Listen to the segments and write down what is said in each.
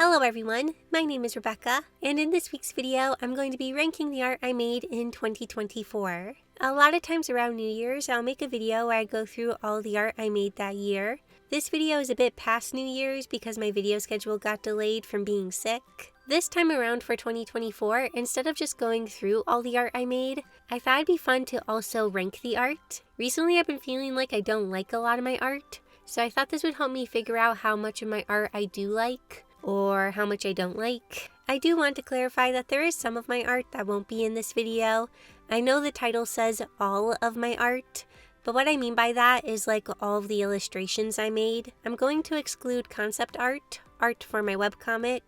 Hello everyone, my name is Rebecca, and in this week's video, I'm going to be ranking the art I made in 2024. A lot of times around New Year's, I'll make a video where I go through all the art I made that year. This video is a bit past New Year's because my video schedule got delayed from being sick. This time around for 2024, instead of just going through all the art I made, I thought it'd be fun to also rank the art. Recently I've been feeling like I don't like a lot of my art, so I thought this would help me figure out how much of my art I do like, or how much I don't like. I do want to clarify that there is some of my art that won't be in this video. I know the title says all of my art, but what I mean by that is like all of the illustrations I made. I'm going to exclude concept art, art for my webcomic,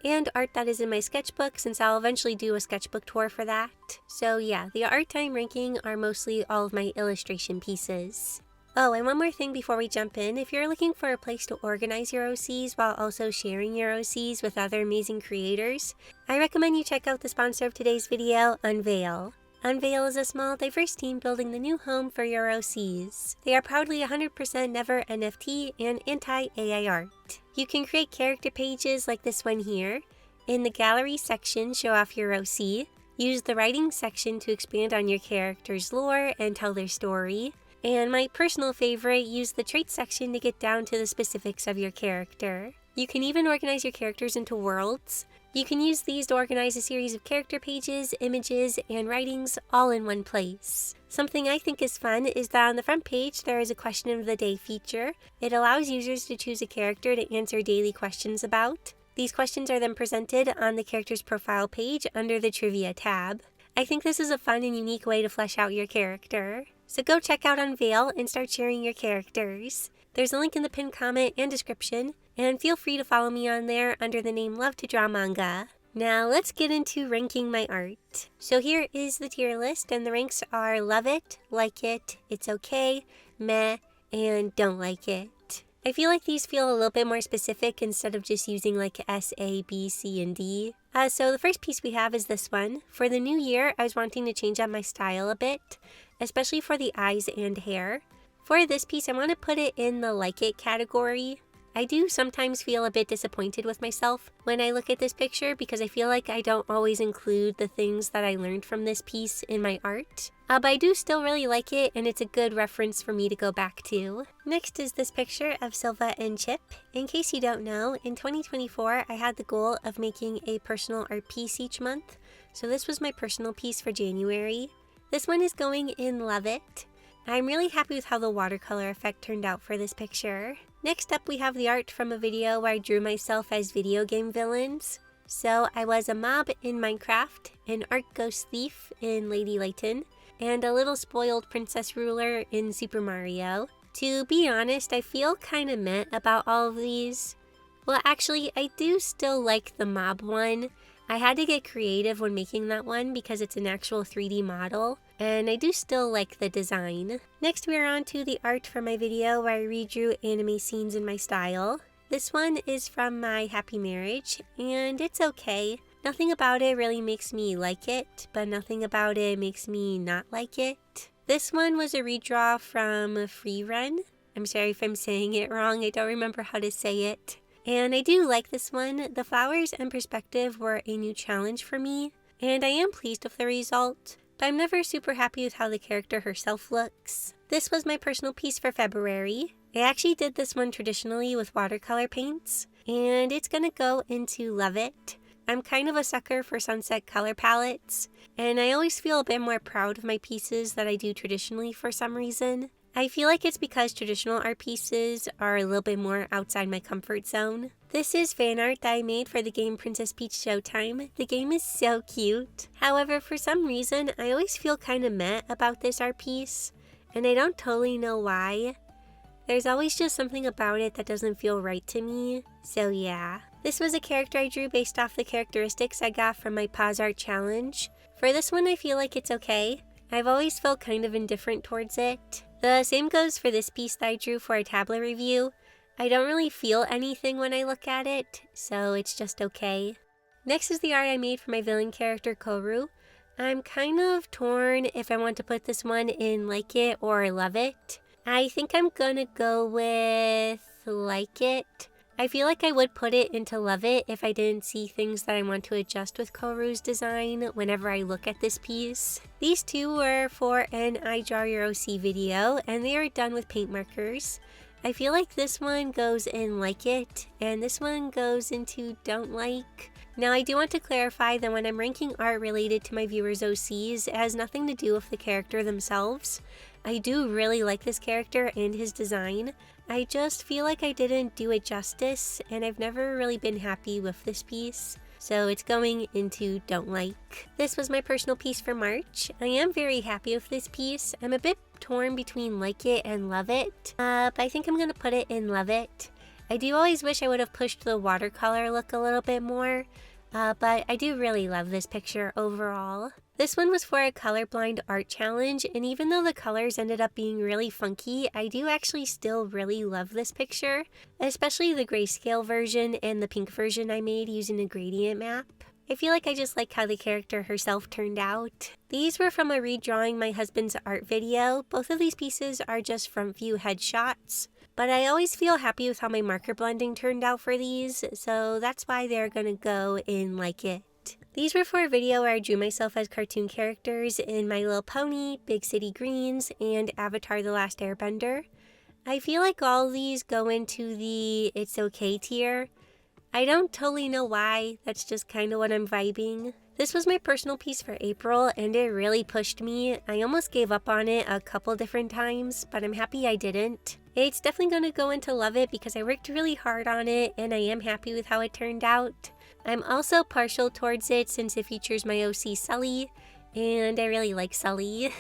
and art that is in my sketchbook since I'll eventually do a sketchbook tour for that. So yeah, the art I'm ranking are mostly all of my illustration pieces. Oh, and one more thing before we jump in, if you're looking for a place to organize your OCs while also sharing your OCs with other amazing creators, I recommend you check out the sponsor of today's video, Unveil. Unveil is a small, diverse team building the new home for your OCs. They are proudly 100% never NFT and anti-AI art. You can create character pages like this one here. In the gallery section, show off your OC. Use the writing section to expand on your character's lore and tell their story. And my personal favorite, use the traits section to get down to the specifics of your character. You can even organize your characters into worlds. You can use these to organize a series of character pages, images, and writings all in one place. Something I think is fun is that on the front page there is a question of the day feature. It allows users to choose a character to answer daily questions about. These questions are then presented on the character's profile page under the Trivia tab. I think this is a fun and unique way to flesh out your character. So go check out Unveil and start sharing your characters. There's a link in the pinned comment and description, and feel free to follow me on there under the name Love to Draw Manga. Now let's get into ranking my art. So here is the tier list, and the ranks are love it, like it, it's okay, meh, and don't like it. I feel like these feel a little bit more specific instead of just using like S, A, B, C, and D. So the first piece we have is this one. For the new year, I was wanting to change up my style a bit, especially for the eyes and hair. For this piece, I want to put it in the like it category. I do sometimes feel a bit disappointed with myself when I look at this picture because I feel like I don't always include the things that I learned from this piece in my art. But I do still really like it, and it's a good reference for me to go back to. Next is this picture of Silva and Chip. In case you don't know, in 2024 I had the goal of making a personal art piece each month, so this was my personal piece for January. This one is going in Love It. I'm really happy with how the watercolor effect turned out for this picture. Next up we have the art from a video where I drew myself as video game villains. So I was a mob in Minecraft, an art ghost thief in Lady Layton, and a little spoiled princess ruler in Super Mario. To be honest, I feel kinda meh about all of these. Well, actually, I do still like the mob one. I had to get creative when making that one because it's an actual 3D model, and I do still like the design. Next we are on to the art from my video where I redrew anime scenes in my style. This one is from my happy marriage, and it's okay. Nothing about it really makes me like it, but nothing about it makes me not like it. This one was a redraw from Free Run. I'm sorry if I'm saying it wrong, I don't remember how to say it. And I do like this one. The flowers and perspective were a new challenge for me, and I am pleased with the result, but I'm never super happy with how the character herself looks. This was my personal piece for February. I actually did this one traditionally with watercolor paints, and it's gonna go into Love It. I'm kind of a sucker for sunset color palettes, and I always feel a bit more proud of my pieces that I do traditionally for some reason. I feel like it's because traditional art pieces are a little bit more outside my comfort zone. This is fan art that I made for the game Princess Peach Showtime. The game is so cute. However, for some reason, I always feel kinda meh about this art piece, and I don't totally know why. There's always just something about it that doesn't feel right to me, so yeah. This was a character I drew based off the characteristics I got from my Pause Art Challenge. For this one, I feel like it's okay. I've always felt kind of indifferent towards it. The same goes for this piece that I drew for a tablet review. I don't really feel anything when I look at it, so it's just okay. Next is the art I made for my villain character Koru. I'm kind of torn if I want to put this one in Like It or Love It. I think I'm gonna go with Like It. I feel like I would put it into Love It if I didn't see things that I want to adjust with Koru's design whenever I look at this piece. These two were for an I Draw Your OC video, and they are done with paint markers. I feel like this one goes in Like It, and this one goes into Don't Like. Now I do want to clarify that when I'm ranking art related to my viewers' OCs, it has nothing to do with the character themselves. I do really like this character and his design. I just feel like I didn't do it justice, and I've never really been happy with this piece. So it's going into Don't Like. This was my personal piece for March. I am very happy with this piece. I'm a bit torn between Like It and Love It, but I think I'm going to put it in Love It. I do always wish I would have pushed the watercolor look a little bit more, but I do really love this picture overall. This one was for a colorblind art challenge, and even though the colors ended up being really funky, I do actually still really love this picture, especially the grayscale version and the pink version I made using a gradient map. I feel like I just like how the character herself turned out. These were from a Redrawing My Husband's Art video. Both of these pieces are just front view headshots, but I always feel happy with how my marker blending turned out for these, so that's why they're gonna go in Like It. These were for a video where I drew myself as cartoon characters in My Little Pony, Big City Greens, and Avatar: The Last Airbender. I feel like all these go into the It's Okay tier. I don't totally know why, that's just kind of what I'm vibing. This was my personal piece for April, and it really pushed me. I almost gave up on it a couple different times, but I'm happy I didn't. It's definitely going to go into Love It because I worked really hard on it, and I am happy with how it turned out. I'm also partial towards it since it features my OC Sully, and I really like Sully.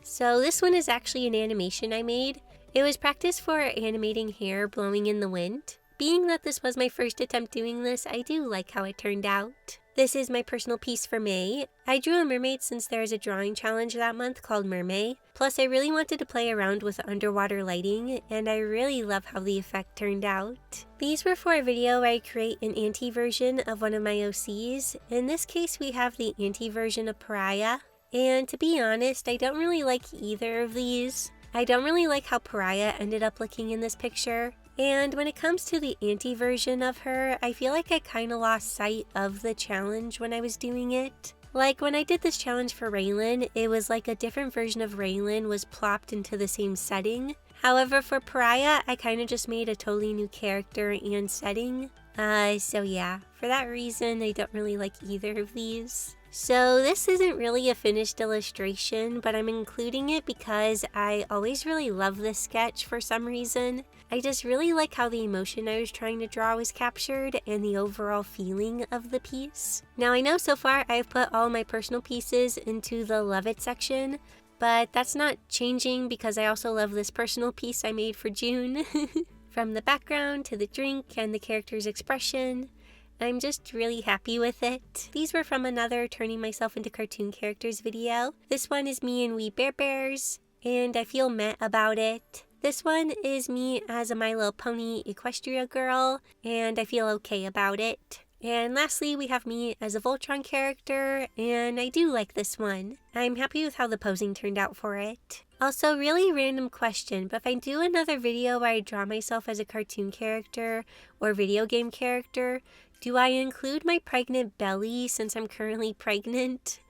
So this one is actually an animation I made. It was practice for animating hair blowing in the wind. Being that this was my first attempt doing this, I do like how it turned out. This is my personal piece for May. I drew a mermaid since there is a drawing challenge that month called Mermaid. Plus I really wanted to play around with underwater lighting, and I really love how the effect turned out. These were for a video where I create an anti-version of one of my OCs. In this case we have the anti-version of Pariah, and to be honest, I don't really like either of these. I don't really like how Pariah ended up looking in this picture. And when it comes to the anti-version of her, I feel like I kind of lost sight of the challenge when I was doing it. Like when I did this challenge for Raylan, it was like a different version of Raylan was plopped into the same setting. However, for Pariah, I kind of just made a totally new character and setting. So yeah, for that reason, I don't really like either of these. So this isn't really a finished illustration, but I'm including it because I always really love this sketch for some reason. I just really like how the emotion I was trying to draw was captured and the overall feeling of the piece. Now I know so far I've put all my personal pieces into the Love It section, but that's not changing because I also love this personal piece I made for June. From the background to the drink and the character's expression, I'm just really happy with it. These were from another Turning Myself into Cartoon Characters video. This one is me and We Bear Bears, and I feel meh about it. This one is me as a My Little Pony Equestria girl, and I feel okay about it. And lastly, we have me as a Voltron character, and I do like this one. I'm happy with how the posing turned out for it. Also, really random question, but if I do another video where I draw myself as a cartoon character or video game character, do I include my pregnant belly since I'm currently pregnant?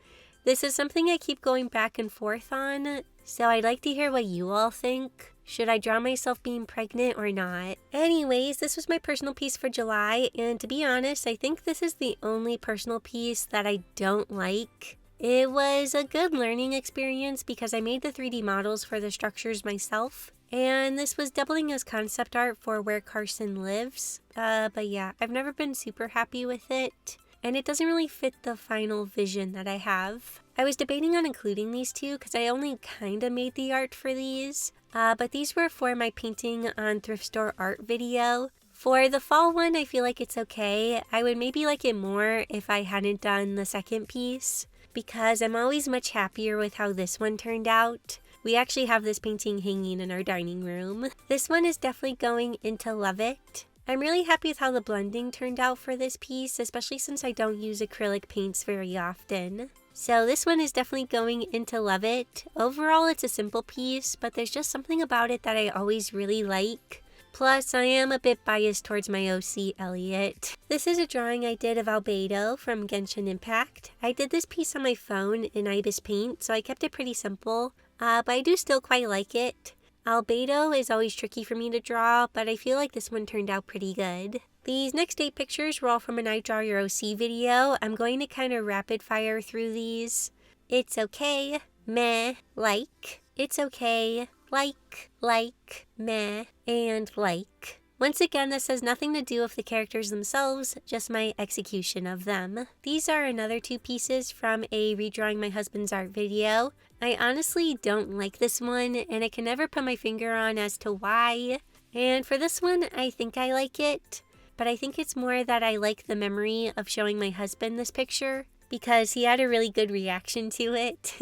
This is something I keep going back and forth on, so I'd like to hear what you all think. Should I draw myself being pregnant or not? Anyways, this was my personal piece for July, and to be honest, I think this is the only personal piece that I don't like. It was a good learning experience because I made the 3D models for the structures myself, and this was doubling as concept art for Where Carson Lives. But yeah, I've never been super happy with it, and it doesn't really fit the final vision that I have. I was debating on including these two because I only kind of made the art for these, but these were for my painting on thrift store art video. For the fall one, I feel like it's okay. I would maybe like it more if I hadn't done the second piece, because I'm always much happier with how this one turned out. We actually have this painting hanging in our dining room. This one is definitely going into Love It. I'm really happy with how the blending turned out for this piece, especially since I don't use acrylic paints very often. So this one is definitely going into Love It. Overall, it's a simple piece, but there's just something about it that I always really like. Plus, I am a bit biased towards my OC, Elliot. This is a drawing I did of Albedo from Genshin Impact. I did this piece on my phone in Ibis Paint, so I kept it pretty simple, but I do still quite like it. Albedo is always tricky for me to draw, but I feel like this one turned out pretty good. These next 8 pictures were all from an I Draw Your OC video. I'm going to kind of rapid fire through these. It's okay, meh, like. It's okay, like, meh, and like. Once again, this has nothing to do with the characters themselves, just my execution of them. These are another 2 pieces from a Redrawing My Husband's Art video. I honestly don't like this one, and I can never put my finger on as to why. And for this one, I think I like it, but I think it's more that I like the memory of showing my husband this picture, because he had a really good reaction to it.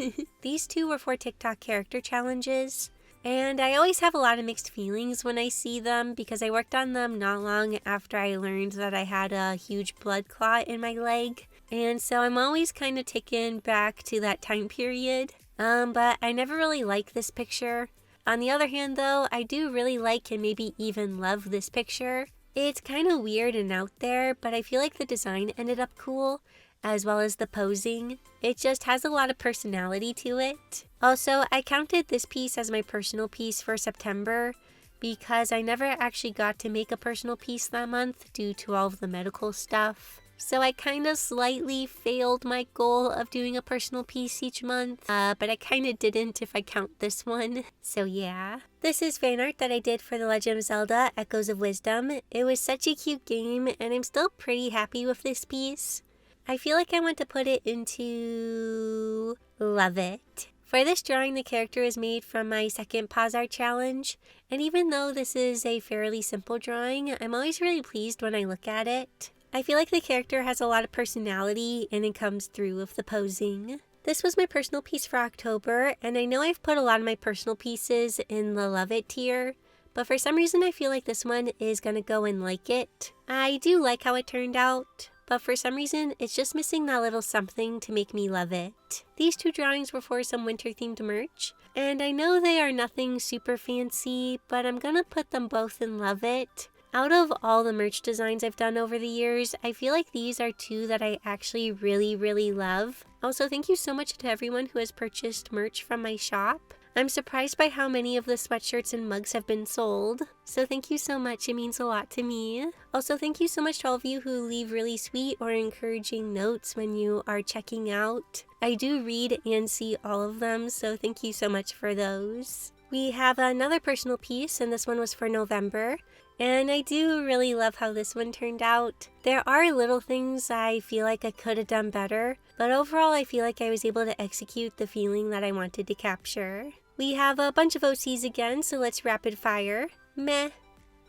These 2 were for TikTok character challenges, and I always have a lot of mixed feelings when I see them because I worked on them not long after I learned that I had a huge blood clot in my leg, and so I'm always kind of taken back to that time period, but I never really liked this picture. On the other hand though, I do really like and maybe even love this picture. It's kind of weird and out there, but I feel like the design ended up cool, as well as the posing. It just has a lot of personality to it. Also, I counted this piece as my personal piece for September because I never actually got to make a personal piece that month due to all of the medical stuff. So I kind of slightly failed my goal of doing a personal piece each month, but I kind of didn't if I count this one. So yeah. This is fan art that I did for The Legend of Zelda Echoes of Wisdom. It was such a cute game, and I'm still pretty happy with this piece. I feel like I want to put it into Love It. For this drawing, the character is made from my second Pause Art challenge, and even though this is a fairly simple drawing, I'm always really pleased when I look at it. I feel like the character has a lot of personality and it comes through with the posing. This was my personal piece for October, and I know I've put a lot of my personal pieces in the Love It tier, but for some reason I feel like this one is gonna go in Like It. I do like how it turned out, but for some reason, it's just missing that little something to make me love it. These 2 drawings were for some winter-themed merch, and I know they are nothing super fancy, but I'm gonna put them both in Love It. Out of all the merch designs I've done over the years, I feel like these are 2 that I actually really love. Also, thank you so much to everyone who has purchased merch from my shop. I'm surprised by how many of the sweatshirts and mugs have been sold, so thank you so much, it means a lot to me. Also, thank you so much to all of you who leave really sweet or encouraging notes when you are checking out. I do read and see all of them, so thank you so much for those. We have another personal piece, and this one was for November, and I do really love how this one turned out. There are little things I feel like I could have done better, but overall I feel like I was able to execute the feeling that I wanted to capture. We have a bunch of OCs again, so let's rapid fire. Meh,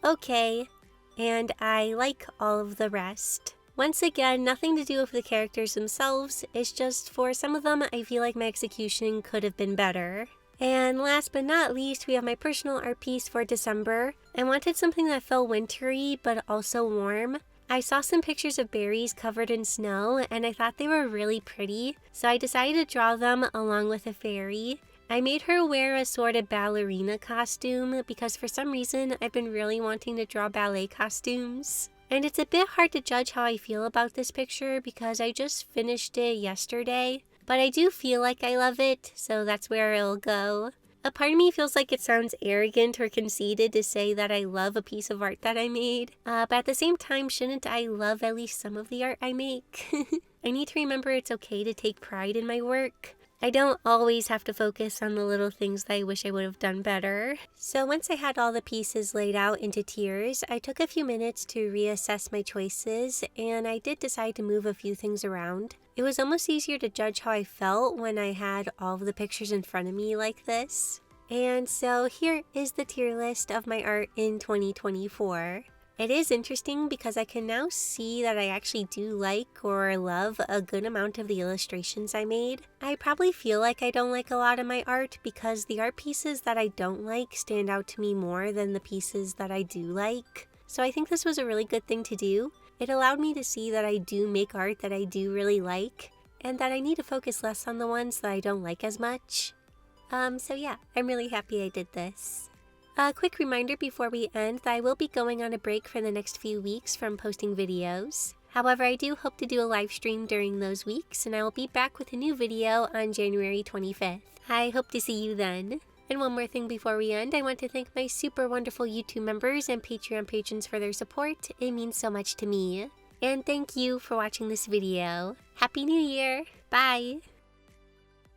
okay, and I like all of the rest. Once again, nothing to do with the characters themselves, it's just for some of them I feel like my execution could have been better. And last but not least, we have my personal art piece for December. I wanted something that felt wintry but also warm. I saw some pictures of berries covered in snow and I thought they were really pretty, so I decided to draw them along with a fairy. I made her wear a sort of ballerina costume because for some reason I've been really wanting to draw ballet costumes. And it's a bit hard to judge how I feel about this picture because I just finished it yesterday, but I do feel like I love it, so that's where it'll go. A part of me feels like it sounds arrogant or conceited to say that I love a piece of art that I made, but at the same time, shouldn't I love at least some of the art I make? I need to remember it's okay to take pride in my work. I don't always have to focus on the little things that I wish I would have done better. So once I had all the pieces laid out into tiers, I took a few minutes to reassess my choices, and I did decide to move a few things around. It was almost easier to judge how I felt when I had all of the pictures in front of me like this. And so here is the tier list of my art in 2024. It is interesting because I can now see that I actually do like or love a good amount of the illustrations I made. I probably feel like I don't like a lot of my art because the art pieces that I don't like stand out to me more than the pieces that I do like. So I think this was a really good thing to do. It allowed me to see that I do make art that I do really like and that I need to focus less on the ones that I don't like as much. So yeah, I'm really happy I did this. A quick reminder before we end that I will be going on a break for the next few weeks from posting videos. However, I do hope to do a live stream during those weeks, and I will be back with a new video on January 25th. I hope to see you then. And one more thing before we end, I want to thank my super wonderful YouTube members and Patreon patrons for their support. It means so much to me. And thank you for watching this video. Happy New Year! Bye!